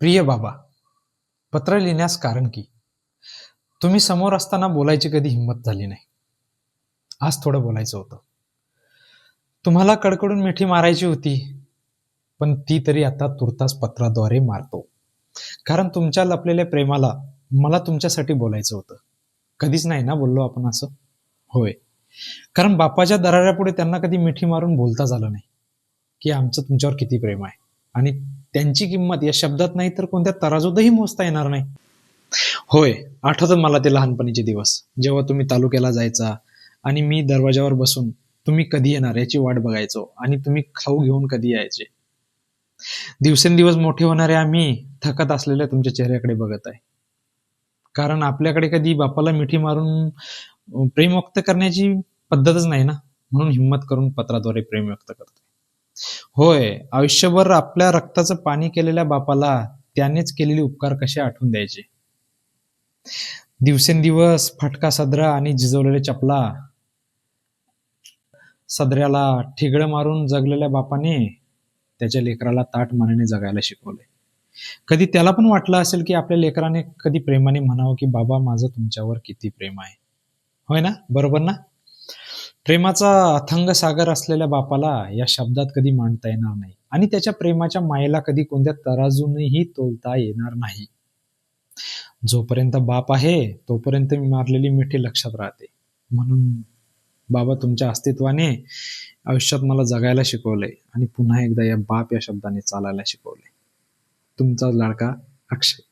प्रिय बाबा, पत्र लिहिण्यास कारण की तुम्ही समोर असताना बोलायची कधी हिंमत झाली नाही. आज थोडं बोलायचं होतं. तुम्हाला कडकडून मिठी मारायची होती, पण ती तरी आता तुर्तास पत्राद्वारे मारतो. कारण तुमच्या लपलेल्या प्रेमाला मला तुमच्यासाठी बोलायचं होतं. कधीच नाही ना बोललो आपण असं. होय, कारण बापाच्या दराऱ्यापुढे त्यांना कधी मिठी मारून बोलताच आलं नाही की आमचं तुमच्यावर किती प्रेम आहे. आणि त्यांची किंमत या शब्दात नाही तर कोणत्या तराजूतही मोजता येणार नाही. होय, आठवतात मला ते लहानपणीचे दिवस, जेव्हा तुम्ही तालुक्याला जायचा आणि मी दरवाजावर बसून तुम्ही कधी येणार याची वाट बघायचो आणि तुम्ही खाऊ घेऊन कधी यायचे. दिवसेंदिवस मोठे होणारे आम्ही थकत असलेल्या तुमच्या चेहऱ्याकडे बघत आहे. कारण आपल्याकडे कधी बापाला मिठी मारून प्रेम व्यक्त करण्याची पद्धतच नाही ना, म्हणून हिंमत करून पत्राद्वारे प्रेम व्यक्त करतो. होय, आयुष्यभर आपल्या रक्ताचं पाणी केलेल्या बापाला त्यानेच केलेले उपकार कसे आठवून द्यायचे. दिवसेंदिवस फाटका सदरा आणि झिजवलेल्या चपला, सदऱ्याला ठिगळं मारून जगलेल्या बापाने त्याच्या लेकराला ताठ मानेने जगायला शिकवले. कधी त्याला पण वाटलं असेल की आपल्या लेकराने कधी प्रेमाने म्हणावं की बाबा माझं तुमच्यावर किती प्रेम आहे. होय ना, बरोबर ना? प्रेमाचा अथंग सागर असलेल्या बापाला या शब्दात कधी मांडता येणार नाही आणि त्याच्या प्रेमाच्या मायेला कधी कोणत्या तराजूनही तोलता येणार नाही. जोपर्यंत बाप आहे तोपर्यंत मी मारलेली मिठी लक्षात राहते. म्हणून बाबा, तुमच्या अस्तित्वाने आयुष्यात मला जगायला शिकवलंय आणि पुन्हा एकदा या बाप या शब्दाने चालायला शिकवले. तुमचा लाडका अक्षय.